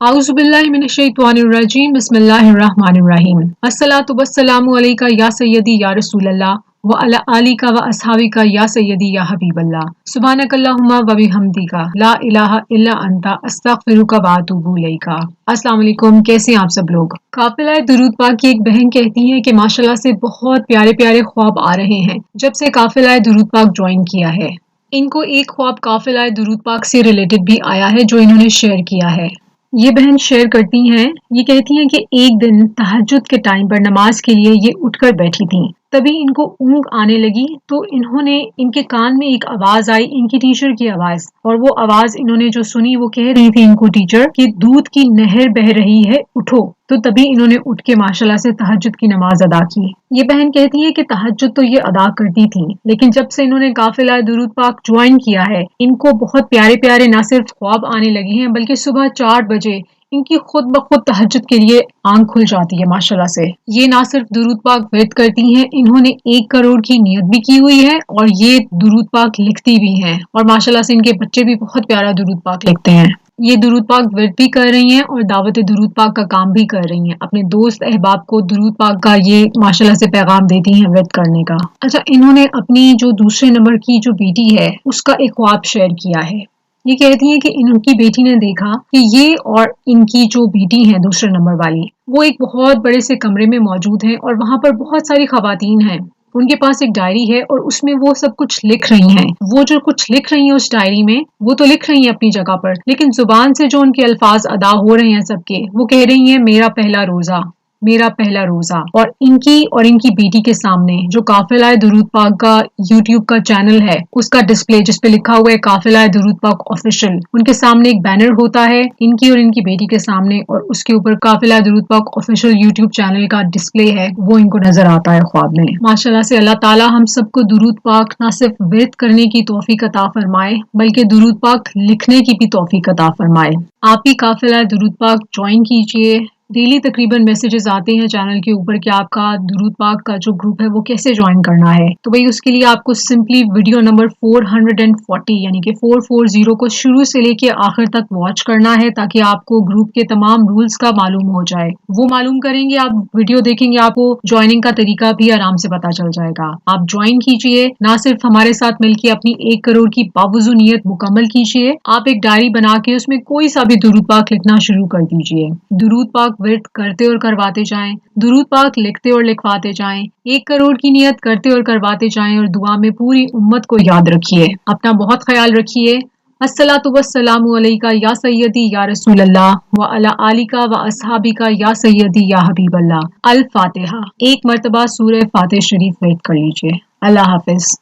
اعوذ باللہ من الشیطان الرجیم بسم اللہ الرحمن الرحیم الصلاۃ والسلام علیکہ یا سیدی یا رسول اللہ وعلی آلک و اصحابک یا سیدی یا حبیب اللہ سبحانک اللہم و بحمدک لا الہ الا انت استغفرک و اتوب الیک۔ السلام علیکم، کیسے ہیں آپ سب لوگ؟ قافلہ درود پاک کی ایک بہن کہتی ہیں کہ ماشاءاللہ سے بہت پیارے پیارے خواب آ رہے ہیں جب سے قافلہ درود پاک جوائن کیا ہے۔ ان کو ایک خواب قافلہ درود پاک سے ریلیٹڈ بھی آیا ہے جو انہوں نے شیئر کیا ہے۔ یہ بہن شیئر کرتی ہیں، یہ کہتی ہیں کہ ایک دن تہجد کے ٹائم پر نماز کے لیے یہ اٹھ کر بیٹھی تھیں، تبھی ان کو اونگ آنے لگی تو انہوں نے ان کے کان میں ایک آواز آئی، ان کی ٹیچر کی آواز، اور وہ آواز انہوں نے جو سنی وہ کہہ رہی تھی ان کو ٹیچر کہ دودھ کی نہر بہہ رہی ہے اٹھو، تو تبھی انہوں نے اٹھ کے ماشاءاللہ سے تہجد کی نماز ادا کی۔ یہ بہن کہتی ہے کہ تہجد تو یہ ادا کرتی تھی لیکن جب سے انہوں نے قافلہ درود پاک جوائن کیا ہے ان کو بہت پیارے پیارے نہ صرف خواب آنے لگے ہیں بلکہ صبح 4 بجے ان کی خود بخود تہجد کے لیے آنکھ کھل جاتی ہے ماشاءاللہ سے۔ یہ نہ صرف درود پاک ورد کرتی ہیں، انہوں نے 1 کروڑ کی نیت بھی کی ہوئی ہے اور یہ درود پاک لکھتی بھی ہیں، اور ماشاءاللہ سے ان کے بچے بھی بہت پیارا درود پاک لکھتے ہیں۔ یہ درود پاک ورد بھی کر رہی ہیں اور دعوت درود پاک کا کام بھی کر رہی ہیں، اپنے دوست احباب کو درود پاک کا یہ ماشاءاللہ سے پیغام دیتی ہیں ورد کرنے کا۔ اچھا، انہوں نے اپنی جو دوسرے نمبر کی جو بیٹی ہے اس کا ایک خواب شیئر کیا ہے۔ یہ کہتی ہیں کہ ان کی بیٹی نے دیکھا کہ یہ اور ان کی جو بیٹی ہے دوسرے نمبر والی وہ ایک بہت بڑے سے کمرے میں موجود ہیں اور وہاں پر بہت ساری خواتین ہیں، ان کے پاس ایک ڈائری ہے اور اس میں وہ سب کچھ لکھ رہی ہیں۔ وہ جو کچھ لکھ رہی ہیں اس ڈائری میں وہ تو لکھ رہی ہیں اپنی جگہ پر، لیکن زبان سے جو ان کے الفاظ ادا ہو رہے ہیں سب کے، وہ کہہ رہی ہیں میرا پہلا روزہ، میرا پہلا روزہ۔ اور ان کی بیٹی کے سامنے جو قافلہ درود پاک کا یوٹیوب کا چینل ہے اس کا ڈسپلے جس پہ لکھا ہوا ہے قافلہ درود پاک آفیشیل، ان کے سامنے ایک بینر ہوتا ہے ان کی اور ان کی بیٹی کے سامنے، اور اس کے اوپر قافلہ درود پاک آفیشیل یوٹیوب چینل کا ڈسپلے ہے، وہ ان کو نظر آتا ہے خواب میں۔ ماشاءاللہ سے اللہ تعالی ہم سب کو درود پاک نہ صرف ورد کرنے کی توفیق عطا فرمائے بلکہ درود پاک لکھنے کی بھی توفیق عطا فرمائے۔ آپ بھی قافلہ درود پاک جوائن کیجئے۔ ڈیلی تقریباً میسیجز آتے ہیں چینل کے اوپر کہ آپ کا درود پاک کا جو گروپ ہے وہ کیسے جوائن کرنا ہے، تو بھئی اس کے لیے آپ کو سمپلی ویڈیو نمبر 440 یعنی کہ 440 کو شروع سے لے کے آخر تک واچ کرنا ہے تاکہ آپ کو گروپ کے تمام رولز کا معلوم ہو جائے۔ وہ معلوم کریں گے، آپ ویڈیو دیکھیں گے، آپ کو جوائننگ کا طریقہ بھی آرام سے پتا چل جائے گا۔ آپ جوائن کیجئے، نہ صرف ہمارے ساتھ مل کے اپنی 1 کروڑ کی باوضو نیت مکمل کیجئے، آپ ایک ڈائری بنا کے اس میں کوئی سا بھی درود پاک لکھنا شروع کر دیجئے۔ درود پاک ورد کرتے اور کرواتے جائیں، درود پاک لکھتے اور لکھواتے جائیں، 1 کروڑ کی نیت کرتے اور کرواتے جائیں، اور دعا میں پوری امت کو یاد رکھیے۔ اپنا بہت خیال رکھیے۔ الصلاۃ والسلام علیکہ یا سیدی یا رسول اللہ وعلی آلک و اصحابک یا سیدی یا حبیب اللہ۔ الفاتحہ۔ 1 مرتبہ سورہ فاتح شریف ورد کر لیجئے۔ اللہ حافظ۔